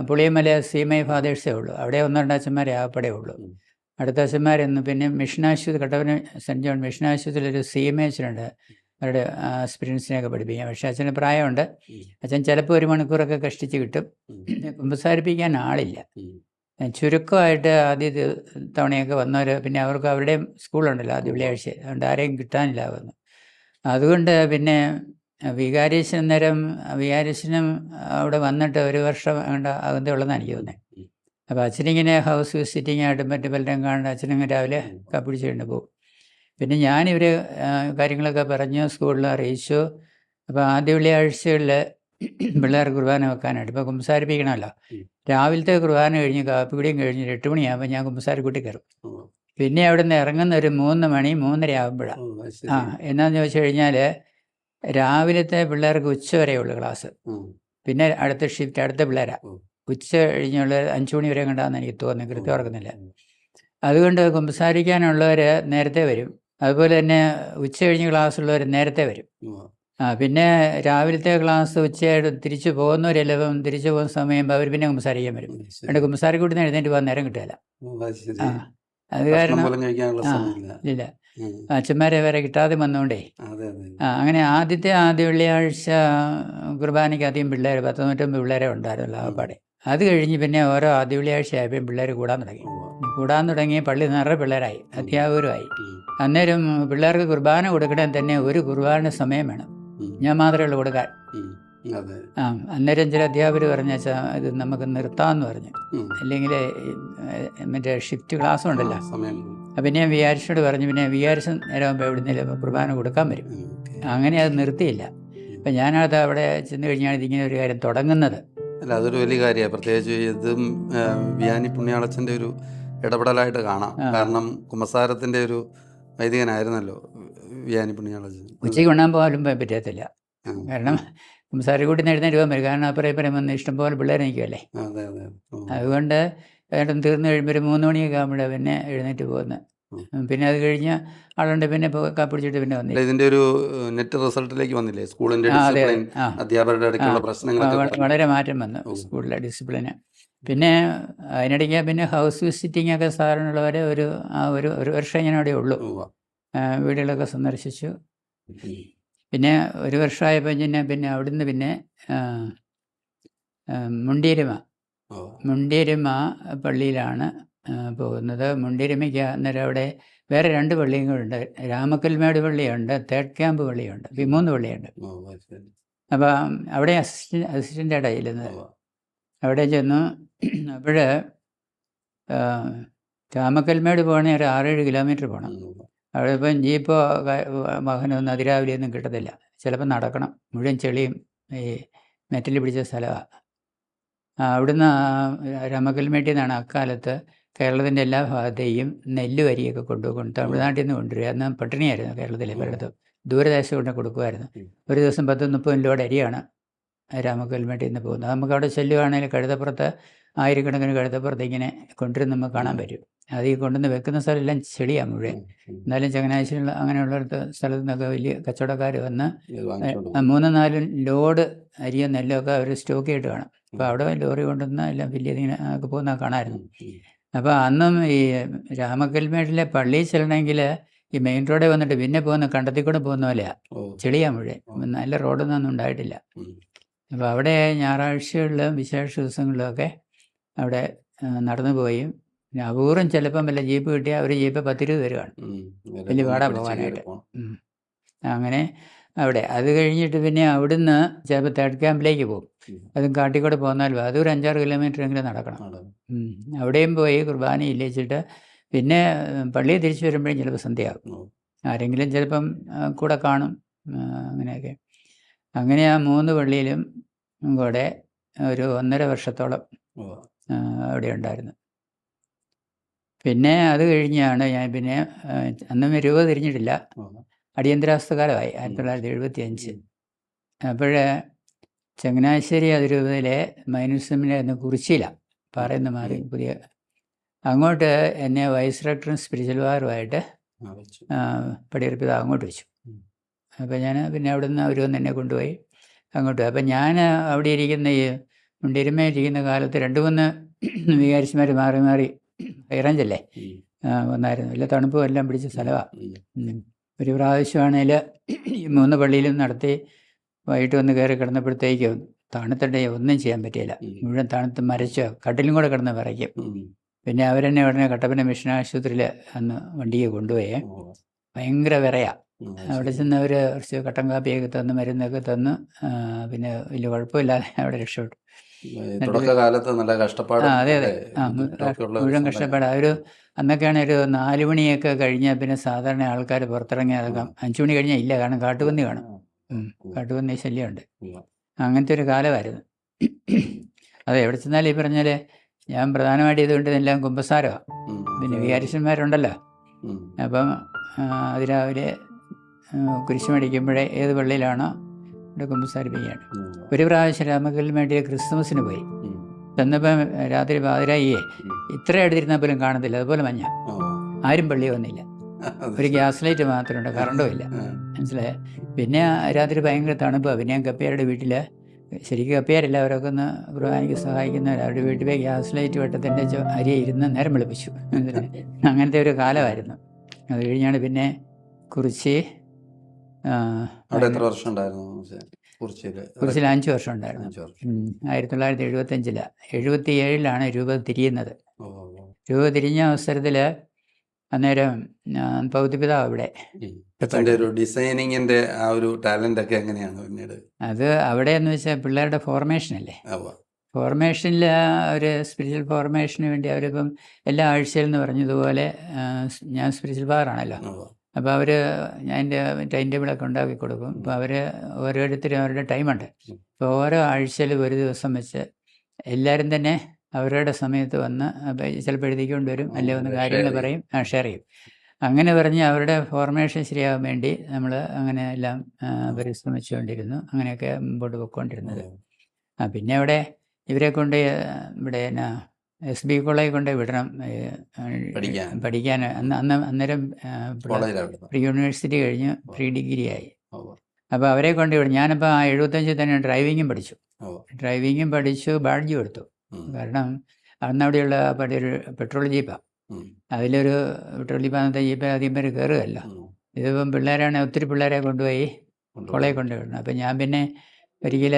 പുളിയമല CMI ഫാദേഴ്സേ ഉള്ളൂ. അവിടെ 1-2 അച്ഛന്മാരെ ആപ്പടേ ഉള്ളൂ. അടുത്ത അച്ഛന്മാരൊന്നും. പിന്നെ മിഷനാശുപത്രി, കട്ടപ്പന സെൻറ്റ് ജോൺ മിഷനാശുപത്രിയിലൊരു CMA അച്ഛനുണ്ട്, അവരുടെ ആസ്പിരൻസിനെയൊക്കെ പഠിപ്പിക്കാം. പക്ഷേ അച്ഛന് പ്രായമുണ്ട്. അച്ഛൻ ചിലപ്പോൾ 1 മണിക്കൂറൊക്കെ കഷ്ടിച്ച് കിട്ടും. കുമ്പസാരിപ്പിക്കാൻ ആളില്ല. ചുരുക്കമായിട്ട് ആദ്യ തവണയൊക്കെ വന്നവർ, പിന്നെ അവർക്ക് അവരുടെയും സ്കൂളുണ്ടല്ലോ ആദ്യ വെള്ളിയാഴ്ച, അതുകൊണ്ട് ആരെയും കിട്ടാനില്ല വന്നു. അതുകൊണ്ട് പിന്നെ വികാരിച്ചനും അവിടെ വന്നിട്ട് 1 വർഷം അകത്തേ ഉള്ളതെന്ന് എനിക്ക് തോന്നുന്നത്. അപ്പോൾ അച്ഛനിങ്ങനെ ഹൗസ് വിസിറ്റിംഗ് ആയിട്ടും മറ്റു പലരും കാണുന്ന അച്ഛനിങ്ങനെ രാവിലെ കപ്പിടിച്ചുകൊണ്ട് പോകും. പിന്നെ ഞാനിവർ കാര്യങ്ങളൊക്കെ പറഞ്ഞു സ്കൂളിൽ അറിയിച്ചു. അപ്പോൾ ആദ്യ വെള്ളിയാഴ്ചകളിൽ പിള്ളേർ കുർബാന വെക്കാനായിട്ട് ഇപ്പോൾ കുമ്പസാരിപ്പിക്കണമല്ലോ. രാവിലത്തെ കുർബാന കഴിഞ്ഞ് കാപ്പിക്കുടിയും കഴിഞ്ഞ് 8 മണിയാകുമ്പോൾ ഞാൻ കുമ്പസാരക്കൂട്ടി കയറും. പിന്നെ അവിടെ നിന്ന് ഇറങ്ങുന്ന ഒരു 3 മണി 3:30 ആകുമ്പോഴാണ്. എന്നാന്ന് ചോദിച്ചു കഴിഞ്ഞാൽ രാവിലത്തെ പിള്ളേർക്ക് ഉച്ച വരെയുള്ളൂ ക്ലാസ്. പിന്നെ അടുത്ത ഷിഫ്റ്റ് അടുത്ത പിള്ളേരാണ്. ഉച്ച കഴിഞ്ഞുള്ള 5 മണി വരെ കണ്ടാന്ന് എനിക്ക് തോന്നുന്നു, കൃത്യം ഓർക്കുന്നില്ല. അതുകൊണ്ട് കുമ്പസാരിക്കാനുള്ളവർ നേരത്തെ വരും. അതുപോലെ തന്നെ ഉച്ച കഴിഞ്ഞ് ക്ലാസ്സുള്ളവർ നേരത്തെ വരും. പിന്നെ രാവിലത്തെ ക്ലാസ് ഉച്ചയായിട്ട് തിരിച്ചു പോകുന്നവരെല്ലാം തിരിച്ചു പോകുന്ന സമയം അവർ പിന്നെ കുമ്പസാരിക്കാൻ വരും. അതുകൊണ്ട് കുമ്പസാരിക്കൂട്ടി നിന്ന് എഴുന്നേറ്റ് പോകാൻ നേരം കിട്ടില്ല. അത് കാരണം ഇല്ല, അച്ഛന്മാരെ വരെ കിട്ടാതെ വന്നുകൊണ്ടേ. അങ്ങനെ ആദ്യ വെള്ളിയാഴ്ച കുർബാനയ്ക്ക് അധികം പിള്ളേർ 190 പിള്ളേരെ ഉണ്ടായിരുന്നല്ലോ ആകപ്പാടെ. അത് കഴിഞ്ഞ് പിന്നെ ഓരോ ആദ്യ വെള്ളിയാഴ്ച ആയപ്പോൾ പിള്ളേർ കൂടാൻ തുടങ്ങി. പള്ളി നിറയെ പിള്ളേരായി, അധ്യാപകരുമായി. അന്നേരം പിള്ളേർക്ക് കുർബാന കൊടുക്കണേ തന്നെ ഒരു കുർബാന സമയം വേണം, ഞാൻ മാത്രമേ ഉള്ളൂ കൊടുക്കാൻ. അന്നേരം ചില അധ്യാപകർ പറഞ്ഞാൽ ഇത് നമുക്ക് നിർത്താമെന്ന് പറഞ്ഞു, അല്ലെങ്കിൽ മറ്റേ ഷിഫ്റ്റ് ക്ലാസ്സും ഉണ്ടല്ലോ. പിന്നെ ഞാൻ വിചാരിച്ചോട് പറഞ്ഞു, പിന്നെ വിചാരിച്ച നേരമാകുമ്പോൾ എവിടുന്നേലും കുർബാന കൊടുക്കാൻ വരും. അങ്ങനെ അത് നിർത്തിയില്ല. അപ്പം ഞാനത് അവിടെ ചെന്ന് കഴിഞ്ഞാണ് ഇതിങ്ങനെ ഒരു കാര്യം തുടങ്ങുന്നത്. അല്ല, അതൊരു വലിയ കാര്യമാണ്. പ്രത്യേകിച്ച് ഇതും വിയാനി പുണ്യാളച്ചൻ്റെ ഒരു ഇടപെടലായിട്ട് കാണാം. കാരണം കുമ്പസാരത്തിൻ്റെ ഒരു വൈദികനായിരുന്നല്ലോ വിയാനി പുണ്യാളച്ചൻ. ഉച്ചയ്ക്ക് ഉണ്ണാൻ പോകാനും പറ്റത്തില്ല, കാരണം കുമ്പസാരക്കൂട്ടി എഴുന്നേറ്റ് പോകാൻ പറ്റും. കാരണം അപ്പുറം വന്ന് ഇഷ്ടംപോലെ പിള്ളേർ നിൽക്കുമല്ലേ. അതുകൊണ്ട് ഏട്ടൻ തീർന്നു കഴിയുമ്പോൾ ഒരു 3 മണിയൊക്കെ ആകുമ്പോഴേ പിന്നെ എഴുന്നേറ്റ് പോകുന്നത്. പിന്നെ അത് കഴിഞ്ഞ് ആളുണ്ട്, പിന്നെ കാപ്പിടിച്ചിട്ട് പിന്നെ വന്നില്ല. ഇതിന്റെ ഒരു നെറ്റ് റിസൾട്ടിലേക്ക് വന്നില്ലേ സ്കൂളിന്റെ ഡിസിപ്ലിൻ, അധ്യാപകരുടെ ഇടയ്ക്കുള്ള പ്രശ്നങ്ങൾ വളരെ മാറ്റം വന്നു സ്കൂളിലെ ഡിസിപ്ലിന്. പിന്നെ അതിനിടയ്ക്ക് പിന്നെ ഹൗസ് വിസിറ്റിംഗ് ഒക്കെ സാധാരണയുള്ളവരെ ഒരു വർഷം ഞാൻ അവിടെ ഉള്ളൂ. വീടുകളൊക്കെ സന്ദർശിച്ചു. പിന്നെ ഒരു വർഷമായപ്പോൾ പിന്നെ അവിടുന്ന് പിന്നെ മുണ്ടേരുമ പള്ളിയിലാണ് പോകുന്നത്. മുണ്ടേരുമയ്ക്ക് അന്നേരം അവിടെ വേറെ 2 പള്ളിയും കൂടെ ഉണ്ട്. രാമക്കൽമേട് പള്ളിയുണ്ട്, തേർഡ് ക്യാമ്പ് പള്ളിയുണ്ട്, 3 പള്ളിയുണ്ട്. അപ്പോൾ അവിടെ അസിസ്റ്റൻ്റായിട്ടാണ് ചെല്ലുന്നത്. അവിടെ ചെന്നു. അപ്പോൾ രാമക്കൽമേട് പോകണമെങ്കിൽ ഒരു 6-7 കിലോമീറ്റർ പോകണം. അവിടെ ഇപ്പം ജീപ്പോ വാഹനമൊന്നും അതിരാവിലെയൊന്നും കിട്ടത്തില്ല. ചിലപ്പോൾ നടക്കണം. മുഴുവൻ ചെളിയും ഈ മെറ്റൽ പിടിച്ച സ്ഥലമാണ്. അവിടുന്ന് രാമക്കൽമേട്ടിൽ നിന്നാണ് അക്കാലത്ത് കേരളത്തിൻ്റെ എല്ലാ ഭാഗത്തേക്കും നെല്ല് വരിയൊക്കെ കൊണ്ടുപോകും. തമിഴ്നാട്ടിൽ നിന്ന് കൊണ്ടുവരിക. അന്ന് പട്ടിണിയായിരുന്നു കേരളത്തിലെ പലയിടത്തും. ദൂരദേശം കൊണ്ട് കൊടുക്കുമായിരുന്നു. ഒരു ദിവസം 10-30 ലോഡ് അരിയാണ് രാമക്കൽമേട്ടിൽ നിന്ന് പോകുന്നത്. നമുക്ക് അവിടെ ചെല്ലുവാണെങ്കിൽ കഴുതപ്പുറത്ത് ആയിരക്കണക്കിന് കഴുതപ്പുറത്ത് ഇങ്ങനെ കൊണ്ടുവരുന്ന നമുക്ക് കാണാൻ പറ്റും. അത് ഈ കൊണ്ടുവന്ന് വെക്കുന്ന സ്ഥലമെല്ലാം ചെളിയാണ് മുഴുവൻ. എന്നാലും ചങ്ങനാശ്ശേരി അങ്ങനെയുള്ളടത്ത് സ്ഥലത്തു നിന്നൊക്കെ വലിയ കച്ചവടക്കാർ വന്ന് 3-4 ലോഡ് അരിയും നെല്ലൊക്കെ അവർ സ്റ്റോക്ക് ചെയ്തിട്ട് കാണും. അപ്പോൾ അവിടെ ലോറി കൊണ്ടുവന്ന എല്ലാം വലിയ ഇങ്ങനെ ഒക്കെ പോകുന്ന കാണാമായിരുന്നു. അപ്പോൾ അന്നും ഈ രാമക്കൽമേട്ടിലെ പള്ളിയിൽ ചെല്ലണമെങ്കിൽ ഈ മെയിൻ റോഡിൽ വന്നിട്ട് പിന്നെ പോകുന്ന കണ്ടത്തിൽ കൂടെ പോകുന്ന പോലെയാണ്, ചെളിയാ മുഴുവൻ. നല്ല റോഡൊന്നും ഒന്നും ഉണ്ടായിട്ടില്ല. അപ്പോൾ അവിടെ ഞായറാഴ്ചകളിലും വിശേഷ ദിവസങ്ങളിലുമൊക്കെ അവിടെ നടന്നു പോയി. അപൂർവം ചിലപ്പം വല്ല ജീപ്പ് കിട്ടിയാൽ ഒരു ജീപ്പ് 10-20 പേര് കാണും, വലിയ പാടാ പോകാനായിട്ട്. അങ്ങനെ അവിടെ അത് കഴിഞ്ഞിട്ട് പിന്നെ അവിടുന്ന് ചിലപ്പോൾ തേർഡ് ക്യാമ്പിലേക്ക് പോകും. അതും കാട്ടിക്കൂടെ പോന്നാൽ അതൊരു 5-6 കിലോമീറ്റർ എങ്കിലും നടക്കണം. അവിടെയും പോയി കുർബാന ഇല്ലിച്ചിട്ട് പിന്നെ പള്ളിയിൽ തിരിച്ചു വരുമ്പോഴും ചിലപ്പോൾ സന്ധ്യയാകും. ആരെങ്കിലും ചിലപ്പം കൂടെ കാണും. അങ്ങനെയൊക്കെ അങ്ങനെ ആ 3 പള്ളിയിലും കൂടെ ഒരു 1.5 വർഷത്തോളം അവിടെ ഉണ്ടായിരുന്നു. പിന്നെ അത് കഴിഞ്ഞാണ് ഞാൻ പിന്നെ അന്നും രൂപ തിരിഞ്ഞിട്ടില്ല. അടിയന്തരാവസ്ഥ കാലമായി 1975. അപ്പോഴേ ചങ്ങനാശ്ശേരി അതിരൂപതയിലെ മൈനൂർ എന്ന് കുറിച്ചില്ല പറയുന്ന മാറി പുതിയ അങ്ങോട്ട് എന്നെ വൈസ് ഡയറക്ടറും സ്പിരിച്വൽ ഫാദറുമായിട്ട് പടിയർപ്പിത അങ്ങോട്ട് വെച്ചു. അപ്പോൾ ഞാൻ പിന്നെ അവിടെ നിന്ന് അവർ വന്ന് എന്നെ കൊണ്ടുപോയി അങ്ങോട്ട്. അപ്പം ഞാൻ അവിടെ ഇരിക്കുന്ന ഈ മുണ്ടിരുമയിരിക്കുന്ന കാലത്ത് 2-3 വികാരിച്ചിമാർ മാറി മാറി ഹൈറേഞ്ചല്ലേ വന്നായിരുന്നു. എല്ലാ തണുപ്പും എല്ലാം പിടിച്ച സ്ഥലമാണ്. ഒരു പ്രാവശ്യമാണെങ്കിൽ ഈ 3 പള്ളിയിലും നടത്തി വൈകിട്ട് വന്ന് കയറി കിടന്നപ്പോഴത്തേക്കും തണുത്തിട്ട് ഒന്നും ചെയ്യാൻ പറ്റിയില്ല. മുഴുവൻ തണുത്ത് മരച്ചോ കട്ടിലും കൂടെ കിടന്ന് വിറയ്ക്കും. പിന്നെ അവരെന്നെ ഉടനെ കട്ടപ്പന മിഷൻ ആശുപത്രിയിൽ അന്ന് വണ്ടിയെ കൊണ്ടുപോയേ. ഭയങ്കര വിറയാ. അവിടെ ചെന്ന് അവർ കുറച്ച് കട്ടൻ കാപ്പിയൊക്കെ തന്ന് മരുന്നൊക്കെ തന്ന് പിന്നെ വലിയ കുഴപ്പമില്ലാതെ അവിടെ രക്ഷപ്പെട്ടു. നല്ല കഷ്ടപ്പാട്. അതെ അതെ, മുഴുവൻ കഷ്ടപ്പാട്. അന്നൊക്കെയാണ് ഒരു 4 മണിയൊക്കെ കഴിഞ്ഞാൽ പിന്നെ സാധാരണ ആൾക്കാർ പുറത്തിറങ്ങി അതൊക്കെ 5 മണി കഴിഞ്ഞാൽ ഇല്ല, കാരണം കാട്ടുപന്നി കാണും. കാട്ടുപന്നി ശല്യമുണ്ട്. അങ്ങനത്തെ ഒരു കാലമായിരുന്നു. അതെ, എവിടെ ചെന്നാലും ഈ പറഞ്ഞാൽ ഞാൻ പ്രധാനമായിട്ട് ഇതുകൊണ്ട് എല്ലാം കുമ്പസാരമാണ്. പിന്നെ വികാരിച്ചന്മാരുണ്ടല്ലോ. അപ്പം അതിരാവിലെ കുരിശ് മേടിക്കുമ്പോഴേ ഏത് പള്ളിയിലാണോ ഇവിടെ കുമ്പസാരിപ്പിക്കുകയാണ്. ഒരു പ്രാവശ്യം രാമക്കൽമേട്ടിൽ ക്രിസ്മസിന് പോയി. ചെന്നപ്പം രാത്രി പാതിരായിയെ ഇത്ര എടുത്തിരുന്നാൽ പോലും കാണത്തില്ല, അതുപോലെ മഞ്ഞ. ആരും പള്ളി വന്നില്ല. ഒരു ഗ്യാസ് ലൈറ്റ് മാത്രമുണ്ട്, കറണ്ടും ഇല്ല. മനസ്സിലായേ? പിന്നെ രാത്രി ഭയങ്കര തണുപ്പാണ്. പിന്നെ ഞാൻ കപ്പിയാരുടെ വീട്ടിൽ, ശരിക്കും കപ്പിയാരല്ല, അവരൊക്കെ ഒന്ന് കുർബാനയ്ക്ക് സഹായിക്കുന്നവർ, അവരുടെ വീട്ടിൽ ഗ്യാസ് ലൈറ്റ് വെട്ടത്തിൻ്റെ അരി ഇരുന്ന് നേരം വെളുപ്പിച്ചു. അങ്ങനത്തെ ഒരു കാലമായിരുന്നു. അത് കഴിഞ്ഞാണ് പിന്നെ കുറിച്ചി. അവിടെ എത്ര വർഷം ഉണ്ടായിരുന്നു കുറിച്ചിൽ 5 വർഷം ഉണ്ടായിരുന്നു. 1975 77 രൂപ തിരിയുന്നത്. രൂപ തിരിഞ്ഞ അവസരത്തിൽ അന്നേരം പൗതിപിതാവ് അവിടെ. ഒരു ഡിസൈനിങ്ങിന്റെ ആ ഒരു ടാലന്റ് ഒക്കെ എങ്ങനെയാണ് പിന്നീട്? അത് അവിടെ എന്ന് വെച്ചാൽ പിള്ളേരുടെ ഫോർമേഷനല്ലേ. ഫോർമേഷനിൽ ഒരു സ്പിരിച്വൽ ഫോർമേഷന് വേണ്ടി അവരിപ്പം എല്ലാ ആഴ്ചയിൽ എന്ന് പറഞ്ഞതുപോലെ ഞാൻ സ്പിരിച്വൽ ഫാദറാണല്ലോ. അപ്പോൾ അവർ അതിൻ്റെ ടൈം ടേബിളൊക്കെ ഉണ്ടാക്കി കൊടുക്കും. അപ്പോൾ അവർ ഓരോരുത്തരും അവരുടെ ടൈമുണ്ട്. അപ്പോൾ ഓരോ ആഴ്ചയിൽ ഒരു ദിവസം വെച്ച് എല്ലാവരും തന്നെ അവരുടെ സമയത്ത് വന്ന് ചിലപ്പോൾ എഴുതിക്കൊണ്ട് വരും, അല്ലെങ്കിൽ ഒന്ന് കാര്യങ്ങൾ പറയും, ഷെയർ ചെയ്യും. അങ്ങനെ പറഞ്ഞ് അവരുടെ ഫോർമേഷൻ ശരിയാകാൻ വേണ്ടി നമ്മൾ അങ്ങനെ എല്ലാം പരിശ്രമിച്ചുകൊണ്ടിരുന്നു. അങ്ങനെയൊക്കെ മുമ്പോട്ട് പോയിക്കൊണ്ടിരുന്നത്. പിന്നെ അവിടെ ഇവരെ കൊണ്ട് ഇവിടെ SB കോളേജിൽ കൊണ്ട് വിടണം പഠിക്കാൻ. അന്നേരം പ്രീ യൂണിവേഴ്സിറ്റി കഴിഞ്ഞ് പ്രീ ഡിഗ്രി ആയി. അപ്പോൾ അവരെ കൊണ്ട് വിടും. ഞാനിപ്പോൾ 75 തന്നെ ഡ്രൈവിങ്ങും പഠിച്ചു, ബാഡ്ജും എടുത്തു. കാരണം അന്നവിടെയുള്ള ഒരു പെട്രോൾ ജീപ്പാണ്. അതിലൊരു പെട്രോൾ ജീപ്പാന്നത്തെ ജീപ്പ് അധികം പേര് കയറുകയല്ല. ഇതിപ്പം പിള്ളേരാണ്, ഒത്തിരി പിള്ളേരെ കൊണ്ടുപോയി കോളേജിൽ കൊണ്ടുവിടണം. അപ്പം ഞാൻ പിന്നെ ഒരിക്കൽ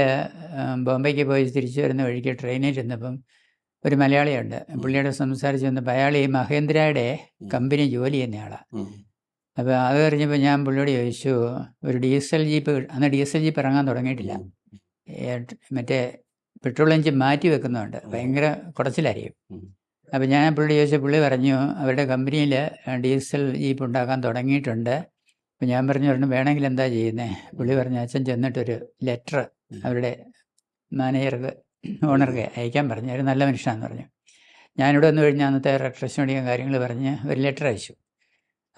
ബോംബെക്ക് പോയി തിരിച്ചു വരുന്ന വഴിക്ക് ട്രെയിനിൽ ഇരുന്നപ്പം ഒരു മലയാളിയുണ്ട്. പുള്ളിയോട് സംസാരിച്ച് വന്നപ്പോൾ അയാൾ ഈ മഹേന്ദ്രയുടെ കമ്പനി ജോലി ചെയ്യുന്ന ആളാണ്. അപ്പോൾ അത് കഴിഞ്ഞപ്പോൾ ഞാൻ പുള്ളിയോട് ചോദിച്ചു, ഒരു ഡീസൽ ജീപ്പ്, അന്ന് ഡീസൽ ജീപ്പ് ഇറങ്ങാൻ തുടങ്ങിയിട്ടില്ല, മറ്റേ പെട്രോൾ എഞ്ചിൻ മാറ്റി വെക്കുന്നുണ്ട്, ഭയങ്കര കുടച്ചിലായിരിക്കും. അപ്പോൾ ഞാൻ പുള്ളി ചോദിച്ചു, പുള്ളി പറഞ്ഞു അവരുടെ കമ്പനിയിൽ ഡീസൽ ജീപ്പ് ഉണ്ടാക്കാൻ തുടങ്ങിയിട്ടുണ്ട്. അപ്പോൾ ഞാൻ പറഞ്ഞു വേണമെങ്കിൽ എന്താ ചെയ്യുന്നത്? പുള്ളി പറഞ്ഞു അച്ഛൻ ചെന്നിട്ടൊരു ലെറ്റർ അവരുടെ മാനേജർക്ക്, ഓണർക്ക് അയക്കാൻ പറഞ്ഞു. ഒരു നല്ല മനുഷ്യനാണെന്ന് പറഞ്ഞു. ഞാനിവിടെ വന്നു കഴിഞ്ഞാൽ അന്നത്തെ ഇലക്ട്രിസിറ്റിയോടെയും കാര്യങ്ങൾ പറഞ്ഞ് ഒരു ലെറ്റർ അയച്ചു.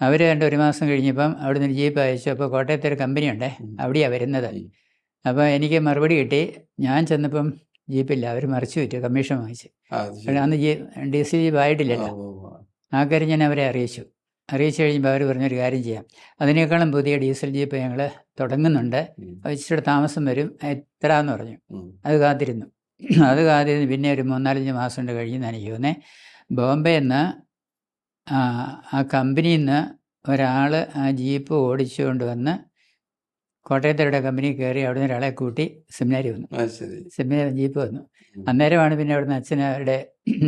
അവർ 1 മാസം കഴിഞ്ഞപ്പം അവിടെ നിന്ന് ജീപ്പ് അയച്ചു. അപ്പോൾ കോട്ടയത്തെ ഒരു കമ്പനിയുണ്ട്, അവിടെയാണ് വരുന്നത്. അപ്പോൾ എനിക്ക് മറുപടി കിട്ടി. ഞാൻ ചെന്നപ്പം ജീപ്പില്ല, അവർ മറിച്ച് വിറ്റു, കമ്മീഷൻ വാങ്ങിച്ച്. അന്ന് ഡീസൽ ജീപ്പ് ആയിട്ടില്ലല്ലോ. ആ കാര്യം ഞാൻ അവരെ അറിയിച്ചു കഴിഞ്ഞപ്പോൾ അവർ പറഞ്ഞൊരു കാര്യം ചെയ്യാം, അതിനേക്കാളും പുതിയ ഡീസൽ ജീപ്പ് ഞങ്ങൾ തുടങ്ങുന്നുണ്ട്, ഇച്ചിരി താമസം വരും, എത്ര എന്ന് പറഞ്ഞു. അത് കാത്തിരുന്നു. പിന്നെ ഒരു 3-4 മാസം കൊണ്ട് കഴിഞ്ഞെന്നാണ് എനിക്ക് തോന്നുന്നത്. ബോംബെയിൽ നിന്ന് ആ കമ്പനിയിൽ നിന്ന് ഒരാൾ ആ ജീപ്പ് ഓടിച്ചുകൊണ്ട് വന്ന് കോട്ടയത്തരുടെ കമ്പനി കയറി അവിടെ നിന്ന് ഒരാളെ കൂട്ടി സെമിനാരി വന്നു. സെമിനാരി ജീപ്പ് വന്നു. അന്നേരമാണ് പിന്നെ അവിടുന്ന് അച്ഛന് അവരുടെ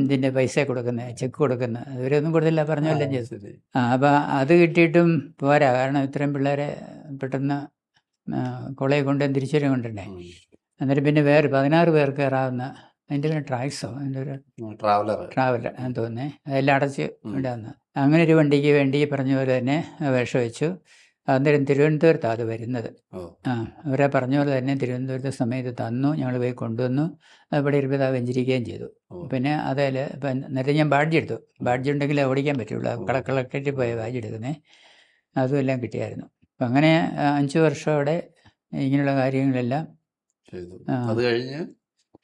ഇതിൻ്റെ പൈസ കൊടുക്കുന്നത്, ചെക്ക് കൊടുക്കുന്നത്. അവരൊന്നും കൊടുത്തില്ല, പറഞ്ഞല്ലോ ചെയ്തു. അപ്പോൾ അത് കിട്ടിയിട്ടും പോരാ, കാരണം ഇത്രയും പിള്ളേരെ പെട്ടെന്ന് കോളേജിൽ കൊണ്ടുവന്ന് തിരിച്ചു കൊണ്ടുണ്ടേ. അന്നേരം പിന്നെ വേറെ 16 പേർക്ക് കയറാവുന്ന അതിൻ്റെ ഒരു ട്രാക്സോ, അതിൻ്റെ ഒരു ട്രാവലർ എന്ന് തോന്നുന്നേ, അതെല്ലാം അടച്ച് വിടാവുന്ന അങ്ങനെ ഒരു വണ്ടിക്ക് വേണ്ടി പറഞ്ഞ പോലെ തന്നെ അപേക്ഷ വെച്ചു. അന്നേരം തിരുവനന്തപുരത്താണ് അത് വരുന്നത്. അവരെ പറഞ്ഞ പോലെ തന്നെ തിരുവനന്തപുരത്തെ സമയത്ത് തന്നു, ഞങ്ങൾ പോയി കൊണ്ടുവന്നു. അവിടെ ഇരുപത് വെഞ്ചിരിക്കുകയും ചെയ്തു. പിന്നെ അതിൽ ഇപ്പം നേരത്തെ ഞാൻ ബാഡ്ജ് എടുത്തു. ബാഡ്ജ് ഉണ്ടെങ്കിൽ ഓടിക്കാൻ പറ്റുള്ളൂ. കളക്ടറേറ്റിൽ പോയി ബാഡ്ജ് എടുക്കുന്നത്, അതും എല്ലാം കിട്ടിയായിരുന്നു. അപ്പം അങ്ങനെ 5 വർഷം അവിടെ ഇങ്ങനെയുള്ള കാര്യങ്ങളെല്ലാം.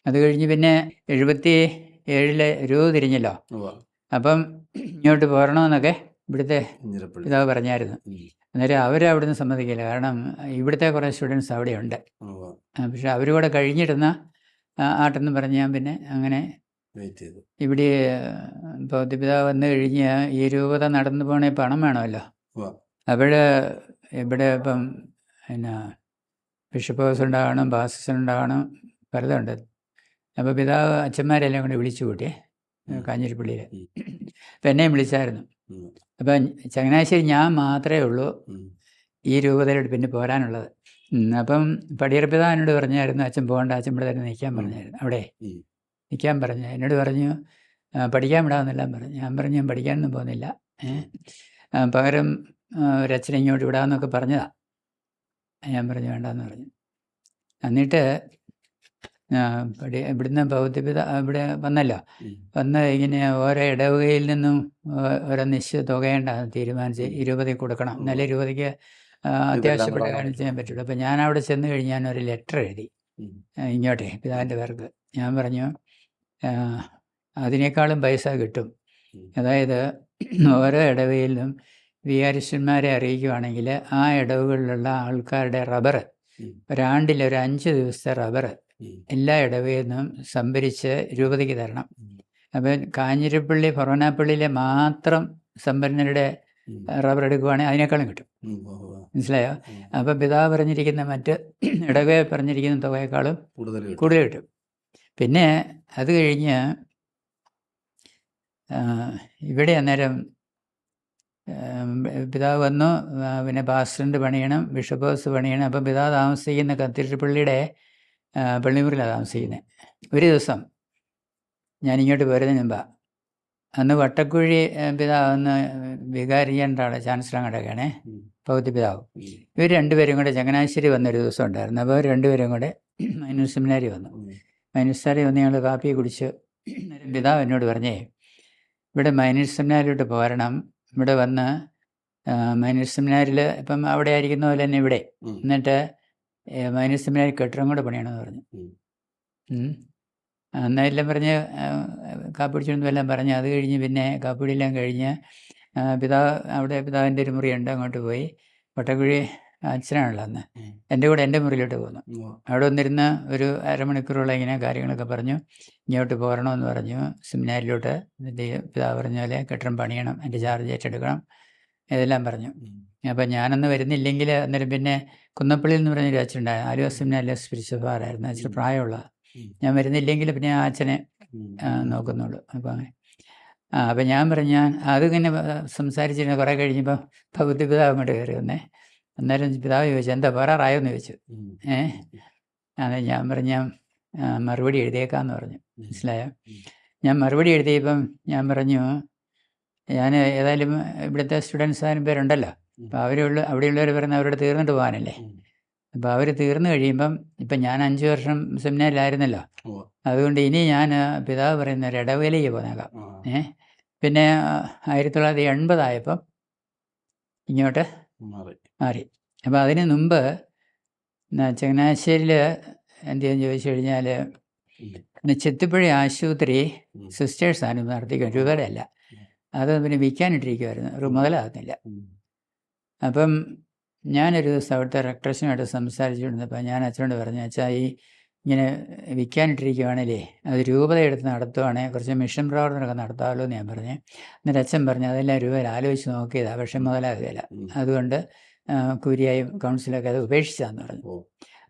അത് കഴിഞ്ഞ് പിന്നെ 77 രൂപ തിരിഞ്ഞല്ലോ. അപ്പം ഇങ്ങോട്ട് പോരണമെന്നൊക്കെ ഇവിടുത്തെ പിതാവ് പറഞ്ഞായിരുന്നു. അന്നേരം അവരവിടുന്ന് സമ്മതിക്കില്ല, കാരണം ഇവിടുത്തെ കുറേ സ്റ്റുഡൻസ് അവിടെയുണ്ട്. പക്ഷെ അവർ കൂടെ കഴിഞ്ഞിരുന്ന ആട്ടെന്ന് പറഞ്ഞ് ഞാൻ പിന്നെ അങ്ങനെ ഇവിടെ പിതാവ് വന്നു കഴിഞ്ഞ് ഈ രൂപത നടന്നു പോകണേ പണം വേണമല്ലോ. അവിടെ ഇവിടെ ഇപ്പം പിന്നെ ബിഷപ്പ് ഹൗസ് ഉണ്ടാകണം, പാസ്റ്റർ ഉണ്ടാകണം, പലതുണ്ട്. അപ്പോൾ പിതാവ് അച്ഛന്മാരെല്ലാം കൂടെ വിളിച്ചു കൂട്ടിയേ കാഞ്ഞിരപ്പള്ളിയിൽ. അപ്പം എന്നെയും വിളിച്ചായിരുന്നു. അപ്പം ചങ്ങനാശ്ശേരി ഞാൻ മാത്രമേ ഉള്ളൂ ഈ രൂപതയിലോട്ട് പിന്നെ പോരാനുള്ളത്. അപ്പം പടിയറപ്പിതാവ് എന്നോട് പറഞ്ഞായിരുന്നു, അച്ഛൻ പോകണ്ട, അച്ഛൻ ഇവിടെ തന്നെ നിൽക്കാൻ പറഞ്ഞായിരുന്നു. അവിടെ നിൽക്കാൻ പറഞ്ഞു. എന്നോട് പറഞ്ഞു പഠിക്കാൻ വിടാമെന്നെല്ലാം പറഞ്ഞു. ഞാൻ പറഞ്ഞു ഞാൻ പഠിക്കാനൊന്നും പോകുന്നില്ല, പകരം ഒരച്ഛനെ ഇങ്ങോട്ട് വിടാമെന്നൊക്കെ പറഞ്ഞതാണ്. ഞാൻ പറഞ്ഞു വേണ്ടെന്ന് പറഞ്ഞു. എന്നിട്ട് ഇവിടുന്ന് ഭൗതികത ഇവിടെ വന്നല്ലോ. വന്ന് ഇങ്ങനെ ഓരോ ഇടവകയിൽ നിന്നും ഓരോ നിശ്ചിത തുകയുണ്ടാകും തീരുമാനിച്ച് 20 കൊടുക്കണം, എന്നാലേ 20 അത്യാവശ്യപ്പെട്ട കാര്യം ചെയ്യാൻ പറ്റുള്ളൂ. അപ്പം ഞാൻ അവിടെ ചെന്ന് കഴിഞ്ഞ് ഞാനൊരു ലെറ്റർ എഴുതി ഇങ്ങോട്ടേ പിതാവിൻ്റെ പേർക്ക്. ഞാൻ പറഞ്ഞു അതിനേക്കാളും പൈസ കിട്ടും, അതായത് ഓരോ ഇടവയിലും വികാരിസ്റ്റന്മാരെ അറിയിക്കുകയാണെങ്കിൽ ആ ഇടവുകളിലുള്ള ആൾക്കാരുടെ റബ്ബർ ഒരാണ്ടിൽ ഒരു 5 ദിവസത്തെ റബ്ബർ എല്ലാ ഇടവയിൽ നിന്നും സംഭരിച്ച് രൂപതയ്ക്ക് തരണം. അപ്പം കാഞ്ഞിരപ്പള്ളി ഫൊറോനാപ്പള്ളിയിലെ മാത്രം സമ്പന്നരുടെ റബ്ബർ എടുക്കുകയാണെങ്കിൽ അതിനേക്കാളും കിട്ടും. മനസ്സിലായോ? അപ്പം പിതാവ് പറഞ്ഞിരിക്കുന്ന മറ്റ് ഇടവയെ പറഞ്ഞിരിക്കുന്ന തുകയേക്കാളും കൂടുതൽ കിട്ടും. പിന്നെ അത് കഴിഞ്ഞ് ഇവിടെ അന്നേരം പിതാവ് വന്നു. പിന്നെ പാസ്റ്ററിൻ്റെ പണിയണം, ബിഷപ്പ് ഹൗസ് പണിയണം. അപ്പം പിതാവ് താമസിക്കുന്ന കത്തിരിപ്പള്ളിയുടെ പള്ളിമുറിയിലാണ് താമസിക്കുന്നത്. ഒരു ദിവസം ഞാനിങ്ങോട്ട് വരുന്നതിന് മുമ്പാണ്, അന്ന് വട്ടക്കുഴി പിതാവ് അന്ന് വികാരിയൻ്റെ ചാൻസലർ കിടക്കുകയാണേ, പൗതി പിതാവ്. ഇവർ രണ്ടുപേരും കൂടെ ചങ്ങനാശ്ശേരി വന്നൊരു ദിവസം ഉണ്ടായിരുന്നു. അപ്പോൾ അവർ രണ്ടുപേരും കൂടെ മൈനൂർ സെമിനാരി വന്നു. മൈനൂർ സെമിനാരി വന്ന് ഞങ്ങൾ കാപ്പി കുടിച്ച് പിതാവ് എന്നോട് പറഞ്ഞേ, ഇവിടെ മൈനൂർ സെമിനാരിലോട്ട് പോരണം, ഇവിടെ വന്ന് മൈനൂർ സെമിനാരിൽ ഇപ്പം അവിടെ ആയിരിക്കുന്ന പോലെ തന്നെ ഇവിടെ, എന്നിട്ട് മൈനൂർ സെമിനാരി കെട്ടിടം കൂടെ പണിയണമെന്ന് പറഞ്ഞു. എന്നെല്ലാം പറഞ്ഞ് കാപ്പിടിച്ചെല്ലാം പറഞ്ഞ് അത് കഴിഞ്ഞ് പിന്നെ കാപ്പിടിയെല്ലാം കഴിഞ്ഞ് പിതാവ് അവിടെ പിതാവിൻ്റെ ഒരു മുറിയുണ്ട്, അങ്ങോട്ട് പോയി. വട്ടക്കുഴി അച്ഛനാണല്ലോ അന്ന്, എൻ്റെ കൂടെ എൻ്റെ മുറിയിലോട്ട് പോന്നു. അവിടെ വന്നിരുന്ന് ഒരു അരമണിക്കൂറോളം ഇങ്ങനെ കാര്യങ്ങളൊക്കെ പറഞ്ഞു. ഇങ്ങോട്ട് പോരണമെന്ന് പറഞ്ഞു സെമിനാരിലോട്ട്. പിതാവ് പറഞ്ഞ പോലെ കെട്ടിടം പണിയണം, എൻ്റെ ചാർജ് ഏറ്റെടുക്കണം, ഇതെല്ലാം പറഞ്ഞു. അപ്പം ഞാനന്ന് വരുന്നില്ലെങ്കിൽ അന്നേരം പിന്നെ കുന്നപ്പള്ളിയിൽ എന്ന് പറഞ്ഞൊരു അച്ഛനുണ്ടായി, ആലുവ സെമിനാരിലെ സ്പിരിച്വൽ ഫാദറായിരുന്നു. അച്ഛന് പ്രായമുള്ള, ഞാൻ വരുന്നില്ലെങ്കിൽ പിന്നെ ആ അച്ഛനെ നോക്കുന്നുള്ളൂ. അപ്പം അപ്പം ഞാൻ പറഞ്ഞു, ഞാൻ അതിങ്ങനെ സംസാരിച്ചിരുന്ന കുറേ കഴിഞ്ഞപ്പോൾ ഭഗവതി പിതാവ് അങ്ങോട്ട് കയറി വന്നേ. അന്നേരം പിതാവ് ചോദിച്ചു, എന്താ പറയാറായോന്ന് ചോദിച്ചു. അത് ഞാൻ പറഞ്ഞു, ഞാൻ മറുപടി എഴുതിയേക്കാന്ന് പറഞ്ഞു. മനസ്സിലായോ? ഞാൻ മറുപടി എഴുതിയപ്പം ഞാൻ പറഞ്ഞു, ഞാൻ ഏതായാലും ഇവിടുത്തെ സ്റ്റുഡൻസ് ആരും പേരുണ്ടല്ലോ, അപ്പോൾ അവിടെയുള്ളവർ പറയുന്നത് അവരോട് തീർന്നിട്ട് പോകാനല്ലേ. അപ്പോൾ അവർ തീർന്നു കഴിയുമ്പം ഇപ്പം ഞാൻ 5 വർഷം സെമിനാരിലായിരുന്നല്ലോ, അതുകൊണ്ട് ഇനി ഞാൻ പിതാവ് പറയുന്ന ഒരു ഇടവേലയ്ക്ക് പോന്നേക്കാം. പിന്നെ 1980 ആയപ്പം ഇങ്ങോട്ട് മാറി. അപ്പോൾ അതിന് മുമ്പ് ചങ്ങനാശ്ശേരിയിൽ എന്തെന്ന് ചോദിച്ചു കഴിഞ്ഞാൽ ചെത്തിപ്പുഴ ആശുപത്രി സിസ്റ്റേഴ്സാണ് നടത്തിക്കുക, രൂപയുടെ അത് പിന്നെ വിൽക്കാനിട്ടിരിക്കുമായിരുന്നു, ഒരു മുതലാകുന്നില്ല. അപ്പം ഞാനൊരു ദിവസം അവിടുത്തെ റെക്ടറേഷനുമായിട്ട് സംസാരിച്ചുകൊണ്ടിരുന്നപ്പോൾ ഞാൻ അച്ഛനോട് പറഞ്ഞു, അച്ഛാ ഈ ഇങ്ങനെ വിൽക്കാനിട്ടിരിക്കുകയാണല്ലേ, അത് രൂപത എടുത്ത് നടത്തുവാണെങ്കിൽ കുറച്ച് മിഷൻ പ്രവർത്തനമൊക്കെ നടത്താമല്ലോ എന്ന് ഞാൻ പറഞ്ഞു. എന്നിട്ട് അച്ഛൻ പറഞ്ഞു, അതെല്ലാം രൂപയിൽ ആലോചിച്ച് നോക്കിയതാണ്, പക്ഷെ മുതലാകുകയില്ല, അതുകൊണ്ട് കുരിയായും കൗൺസിലൊക്കെ അത് ഉപേക്ഷിച്ചാന്ന് പറഞ്ഞു.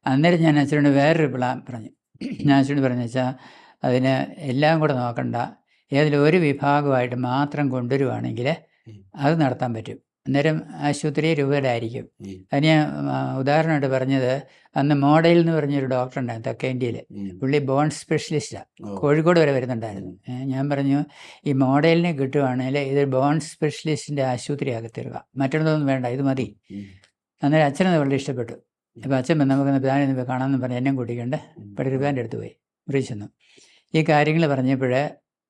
അന്നേരം ഞാൻ അച്ഛനോട് വേറൊരു പ്ലാൻ പറഞ്ഞു. ഞാൻ അച്ഛനോട് പറഞ്ഞു, വെച്ചാൽ അതിന് എല്ലാം കൂടെ നോക്കണ്ട, ഏതെങ്കിലും ഒരു വിഭാഗമായിട്ട് മാത്രം കൊണ്ടുവരുവാണെങ്കിൽ അത് നടത്താൻ പറ്റും. അന്നേരം ആശുപത്രി രൂപയുടെ ആയിരിക്കും. അതിന് ഉദാഹരണമായിട്ട് പറഞ്ഞത്, അന്ന് മോഡൽ എന്ന് പറഞ്ഞൊരു ഡോക്ടർ ഉണ്ടായിരുന്നു തെക്കേന്ത്യയിൽ, പുള്ളി ബോൺ സ്പെഷ്യലിസ്റ്റാണ്, കോഴിക്കോട് വരെ വരുന്നുണ്ടായിരുന്നു. ഞാൻ പറഞ്ഞു, ഈ മോഡലിനെ കിട്ടുവാണെങ്കിൽ ഇത് ബോൺ സ്പെഷ്യലിസ്റ്റിൻ്റെ ആശുപത്രിയാക്കി തരിക, മറ്റൊന്നും വേണ്ട, ഇത് മതി. അന്നേരം അച്ഛനത് വളരെ ഇഷ്ടപ്പെട്ടു. അപ്പോൾ അച്ഛൻ നമുക്കൊന്ന് പിതാവിനെ കാണാമെന്ന് പറഞ്ഞ് എന്നെ കൂട്ടിക്കൊണ്ട് പടിരുപാൻ്റെ അടുത്ത് പോയി, മുറി ചെന്നു. ഈ കാര്യങ്ങൾ പറഞ്ഞപ്പോൾ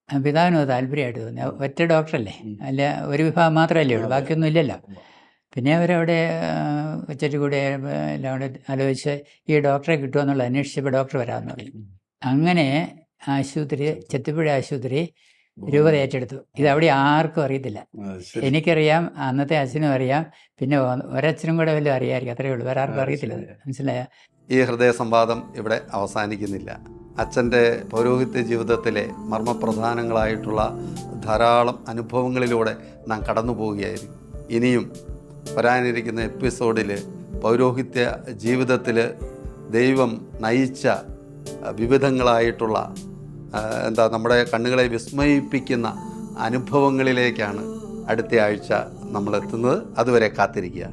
പിതാവിനും അത് താല്പര്യമായിട്ട് തോന്നി. ഒറ്റ ഡോക്ടറല്ലേ, അല്ല ഒരു വിഭാഗം മാത്രമല്ലേ ഉള്ളൂ, ബാക്കിയൊന്നും ഇല്ലല്ലോ. പിന്നെ അവരവിടെ ഉച്ചയ്ക്ക് കൂടി എല്ലാം കൂടെ ആലോചിച്ച് ഈ ഡോക്ടറെ കിട്ടുമെന്നുള്ള അന്വേഷിച്ചപ്പോൾ ഡോക്ടർ വരാമെന്ന് പറഞ്ഞു. അങ്ങനെ ആശുപത്രി, ചെത്തിപ്പുഴ ആശുപത്രി രൂപത ഏറ്റെടുത്തു. ഇതവിടെ ആർക്കും അറിയത്തില്ല. എനിക്കറിയാം, അന്നത്തെ അച്ഛനും അറിയാം, പിന്നെ ഒരച്ഛനും കൂടെ വല്ലതും അറിയാമായിരിക്കും, അത്രയേ ഉള്ളൂ, വേറെ ആർക്കും അറിയത്തില്ല. മനസ്സിലായ? ഈ ഹൃദയ സംവാദം ഇവിടെ അവസാനിക്കുന്നില്ല. അച്ഛൻ്റെ പൗരോഹിത്യ ജീവിതത്തിലെ മർമ്മപ്രധാനങ്ങളായിട്ടുള്ള ധാരാളം അനുഭവങ്ങളിലൂടെ നാം കടന്നു പോവുകയായിരുന്നു. ഇനിയും വരാനിരിക്കുന്ന എപ്പിസോഡിൽ പൗരോഹിത്യ ജീവിതത്തിൽ ദൈവം നയിച്ച വിവിധങ്ങളായിട്ടുള്ള നമ്മുടെ കണ്ണുകളെ വിസ്മയിപ്പിക്കുന്ന അനുഭവങ്ങളിലേക്കാണ് അടുത്ത ആഴ്ച നമ്മൾ എത്തുന്നത്. അതുവരെ കാത്തിരിക്കുക.